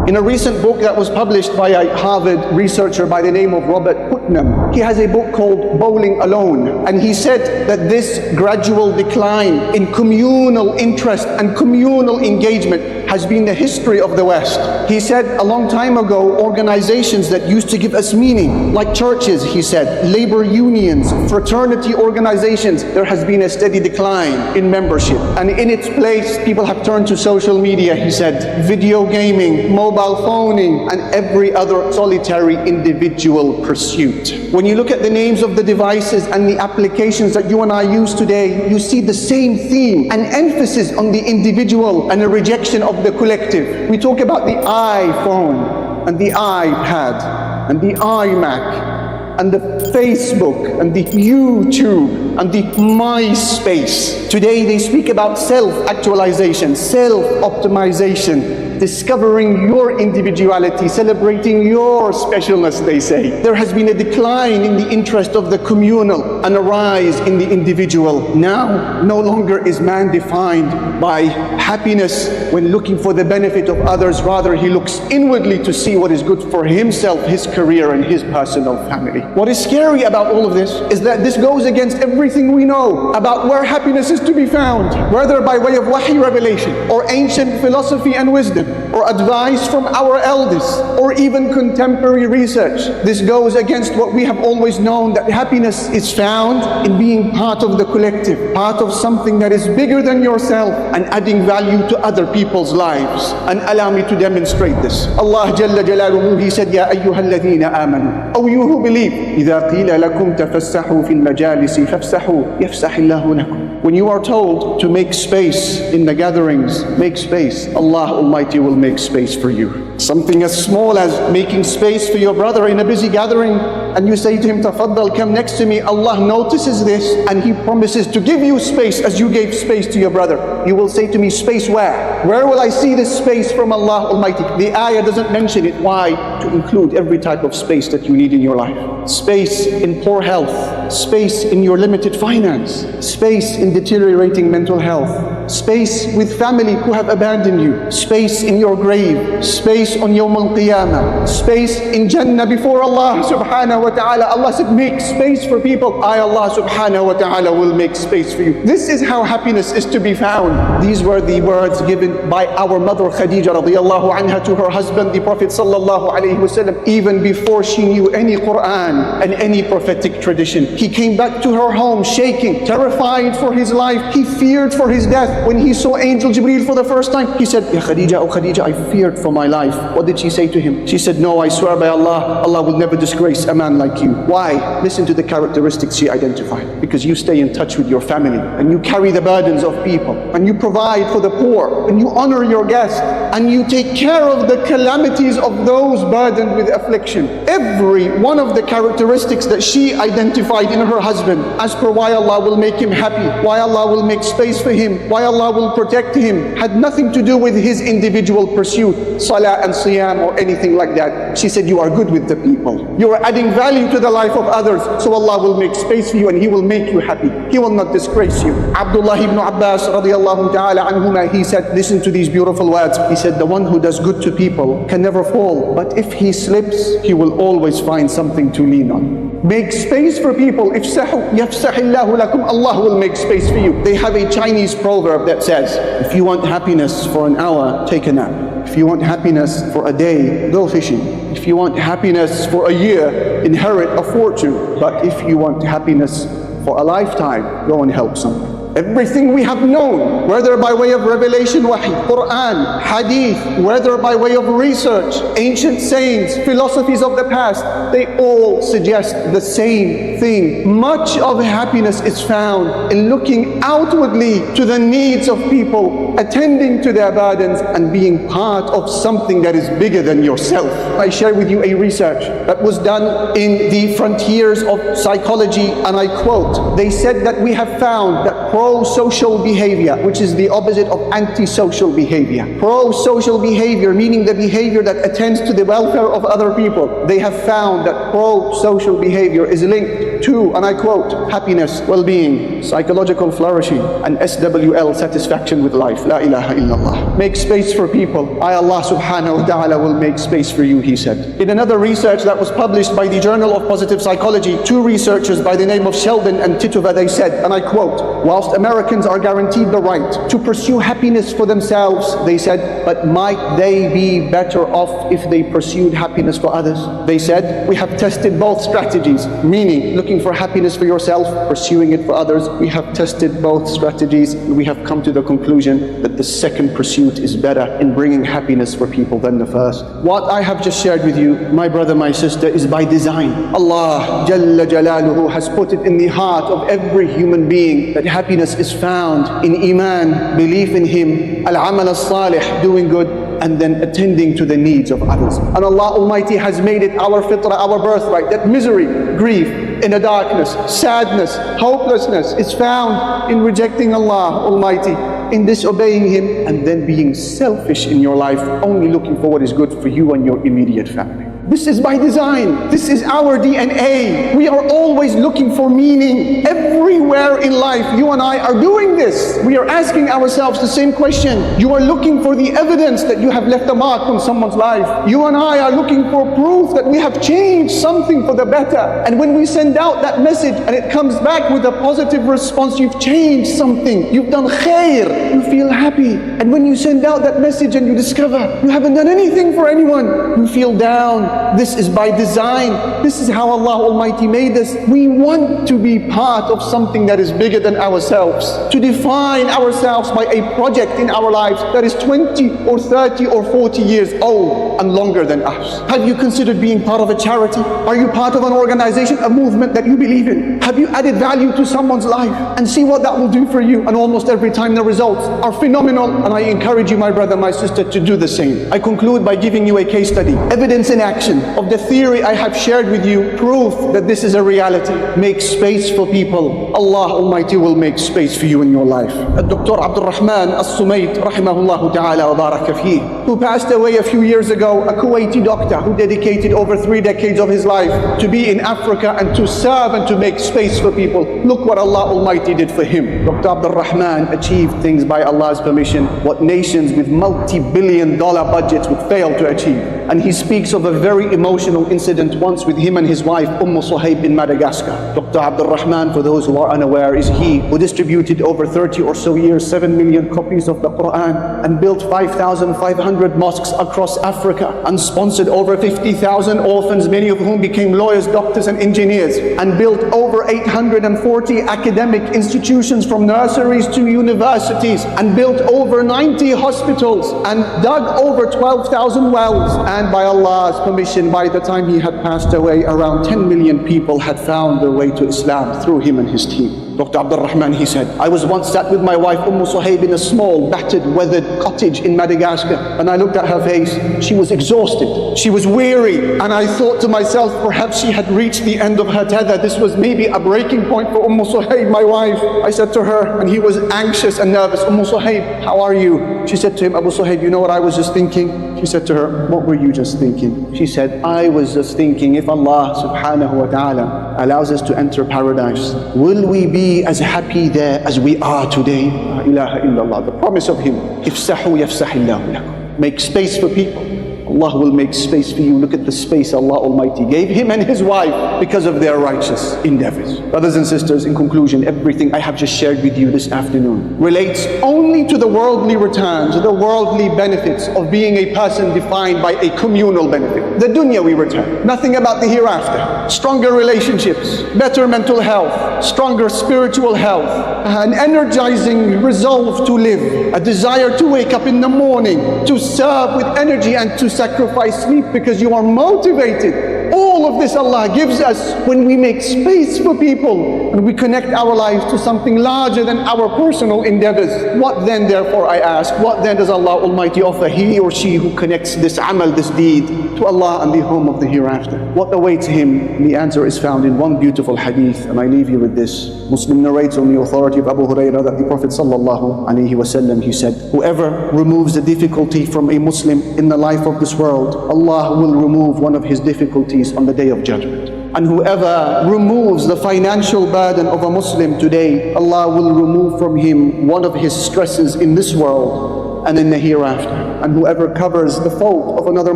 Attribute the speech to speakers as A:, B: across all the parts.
A: In a recent book that was published by a Harvard researcher by the name of Robert Putnam, he has a book called Bowling Alone, and he said that this gradual decline in communal interest and communal engagement has been the history of the West. He said a long time ago, organizations that used to give us meaning, like churches, he said, labor unions, fraternity organizations, there has been a steady decline in membership. And in its place, people have turned to social media, he said, video gaming, mobile phoning, and every other solitary individual pursuit. When you look at the names of the devices and the applications that you and I use today, you see the same theme, an emphasis on the individual and a rejection of the collective. We talk about the iPhone and the iPad and the iMac and the Facebook and the YouTube and the MySpace. Today they speak about self-actualization, self-optimization, discovering your individuality, celebrating your specialness, they say. There has been a decline in the interest of the communal and a rise in the individual. Now, no longer is man defined by happiness when looking for the benefit of others. Rather, he looks inwardly to see what is good for himself, his career, and his personal family. What is scary about all of this is that this goes against everything we know about where happiness is to be found, whether by way of wahi revelation, or ancient philosophy and wisdom, or advice from our elders, or even contemporary research. This goes against what we have always known, that happiness is found in being part of the collective, part of something that is bigger than yourself, and adding value to other people's lives. And allow me to demonstrate this. Allah Jalla Jalaluhu, He said, Ya ayyuhalladhina amanu, O you who believe, إِذَا قِيلَ لَكُمْ تَفَسَّحُوا فِي الْمَجَالِسِ فَافْسَحُوا يَفْسَحِ اللَّهُ لَكُمْ. When you are told to make space in the gatherings, make space. Allah Almighty will make space for you. Something as small as making space for your brother in a busy gathering, and you say to him, Tafaddal, come next to me. Allah notices this and He promises to give you space as you gave space to your brother. You will say to me, space where? Where will I see this space from Allah Almighty? The ayah doesn't mention it. Why? To include every type of space that you need in your life. Space in poor health, space in your limited finance, space in deteriorating mental health, space with family who have abandoned you, space in your grave, space on Yawm al-Qiyamah, space in Jannah before Allah subhanahu wa ta'ala. Allah said, make space for people. I, Allah subhanahu wa ta'ala, will make space for you. This is how happiness is to be found. These were the words given by our mother Khadija radiyallahu anha to her husband, the Prophet sallallahu alayhi wasallam, even before she knew any Quran and any prophetic tradition. He came back to her home shaking, terrified for his life. He feared for his death. When he saw Angel Jibreel for the first time, he said, Ya Khadija, oh Khadija, I feared for my life. What did she say to him? She said, no, I swear by Allah, Allah will never disgrace a man like you. Why? Listen to the characteristics she identified. Because you stay in touch with your family, and you carry the burdens of people, and you provide for the poor, and you honor your guests, and you take care of the calamities of those burdened with affliction. Every one of the characteristics that she identified in her husband, as per why Allah will make him happy, why Allah will make space for him, why Allah will protect him, had nothing to do with his individual pursuit, salah and siyam or anything like that. She said, you are good with the people. You are adding value to the life of others, so Allah will make space for you and He will make you happy. He will not disgrace you. Abdullah ibn Abbas radiyallahu ta'ala anhuma, he said, listen to these beautiful words. He said, the one who does good to people can never fall, but if he slips, he will always find something to lean on. Make space for people. Ifsahu yafsahillahu lakum. Allah will make space for you. They have a Chinese proverb that says, if you want happiness for an hour, take a nap. If you want happiness for a day, go fishing. If you want happiness for a year, inherit a fortune. But if you want happiness for a lifetime, go and help someone. Everything we have known, whether by way of revelation, wahi, Quran, hadith, whether by way of research, ancient sayings, philosophies of the past, they all suggest the same thing. Much of happiness is found in looking outwardly to the needs of people, attending to their burdens, and being part of something that is bigger than yourself. I share with you a research that was done in the frontiers of psychology, and I quote, they said that we have found that pro-social behavior, which is the opposite of anti-social behavior. Pro-social behavior, meaning the behavior that attends to the welfare of other people. They have found that pro-social behavior is linked to, and I quote, happiness, well-being, psychological flourishing, and SWL, satisfaction with life. La ilaha illallah. Make space for people. I, Allah subhanahu wa ta'ala, will make space for you, he said. In another research that was published by the Journal of Positive Psychology, two researchers by the name of Sheldon and Titova, they said, and I quote, whilst Americans are guaranteed the right to pursue happiness for themselves, they said, but might they be better off if they pursued happiness for others? They said, we have tested both strategies, meaning looking for happiness for yourself, pursuing it for others. We have tested both strategies, and we have come to the conclusion that the second pursuit is better in bringing happiness for people than the first. What I have just shared with you, my brother, my sister, is by design. Allah Jalla Jalaluhu has put it in the heart of every human being that happiness is found in Iman, belief in Him, al-amal as-salih, doing good, and then attending to the needs of others. And Allah Almighty has made it our fitrah, our birthright, that misery, grief, inner darkness, sadness, hopelessness is found in rejecting Allah Almighty, in disobeying Him, and then being selfish in your life, only looking for what is good for you and your immediate family. This is by design. This is our DNA. We are always looking for meaning. Everywhere in life, you and I are doing this. We are asking ourselves the same question. You are looking for the evidence that you have left a mark on someone's life. You and I are looking for proof that we have changed something for the better. And when we send out that message and it comes back with a positive response, you've changed something, you've done khair, you feel happy. And when you send out that message and you discover you haven't done anything for anyone, you feel down. This is by design. This is how Allah Almighty made us. We want to be part of something that is bigger than ourselves, to define ourselves by a project in our lives that is 20 or 30 or 40 years old and longer than us. Have you considered being part of a charity? Are you part of an organization, a movement that you believe in? Have you added value to someone's life? And see what that will do for you. And almost every time the results are phenomenal. And I encourage you, my brother, my sister, to do the same. I conclude by giving you a case study, evidence in action of the theory I have shared with you, proof that this is a reality. Make space for people. Allah Almighty will make space for you in your life. Dr. Abdul Rahman As-Sumayt, rahimahullah ta'ala wa baraka fihi, who passed away a few years ago, a Kuwaiti doctor who dedicated over 3 decades of his life to be in Africa and to serve and to make space for people. Look what Allah Almighty did for him. Dr. Abdul Rahman achieved things by Allah's permission what nations with multi-billion-dollar budgets would fail to achieve. And he speaks of a very emotional incident once with him and his wife Suhaib in Madagascar. Dr. Abdul Rahman, for those who are unaware, is he who distributed over 30 or so years 7 million copies of the Quran and built 5,500 mosques across Africa and sponsored over 50,000 orphans, many of whom became lawyers, doctors and engineers, and built over 840 academic institutions from nurseries to universities, and built over 90 hospitals and dug over 12,000 wells. And by Allah's permission, by the time he had passed away, around 10 million people had found their way to Islam through him and his team. Dr. Abdul Rahman, he said, I was once sat with my wife Suhaib in a small, battered, weathered cottage in Madagascar, and I looked at her face. She was exhausted. She was weary. And I thought to myself, perhaps she had reached the end of her tether. This was maybe a breaking point for Suhaib, my wife. I said to her, and he was anxious and nervous, Suhaib, how are you? She said to him, Abu Suhaib, you know what I was just thinking? She said to her, what were you just thinking? She said, I was just thinking, if Allah subhanahu wa ta'ala allows us to enter paradise, will we be as happy there as we are today? La ilaha illallah. The promise of Him, ifsahu yafsahillahu lakum. Make space for people. Allah will make space for you. Look at the space Allah Almighty gave him and his wife because of their righteous endeavors. Brothers and sisters, in conclusion, everything I have just shared with you this afternoon relates only to the worldly returns, the worldly benefits of being a person defined by a communal benefit. The dunya we return. Nothing about the hereafter. Stronger relationships, better mental health, stronger spiritual health, an energizing resolve to live, a desire to wake up in the morning, to serve with energy and to sacrifice sleep because you are motivated. All of this Allah gives us when we make space for people and we connect our lives to something larger than our personal endeavors. What then, therefore, I ask, what then does Allah Almighty offer he or she who connects this amal, this deed, to Allah and the home of the hereafter? What awaits him? And the answer is found in one beautiful hadith, and I leave you with this. Muslim narrates on the authority of Abu Hurairah that the Prophet sallallahu alaihi wasallam, he said, whoever removes a difficulty from a Muslim in the life of this world, Allah will remove one of his difficulties on the Day of Judgment. And whoever removes the financial burden of a Muslim today, Allah will remove from him one of his stresses in this world and in the hereafter. And whoever covers the fault of another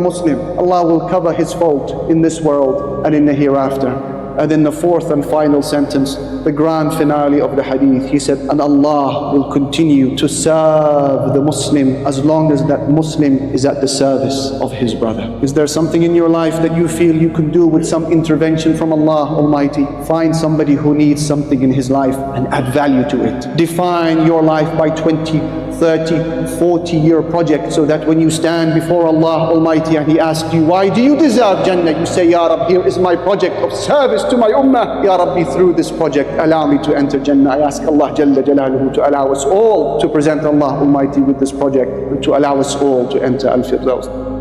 A: Muslim, Allah will cover his fault in this world and in the hereafter. And then the fourth and final sentence, the grand finale of the hadith, he said, and Allah will continue to serve the Muslim as long as that Muslim is at the service of his brother. Is there something in your life that you feel you can do with some intervention from Allah Almighty? Find somebody who needs something in his life and add value to it. Define your life by 20, 30, 40-year project, so that when you stand before Allah Almighty and He asks you, why do you deserve Jannah? You say, Ya Rabbi, here is my project of service to my ummah. Ya Rabbi, through this project, allow me to enter Jannah. I ask Allah Jalla Jalaluhu to allow us all to present Allah Almighty with this project, and to allow us all to enter Al-Firdaus.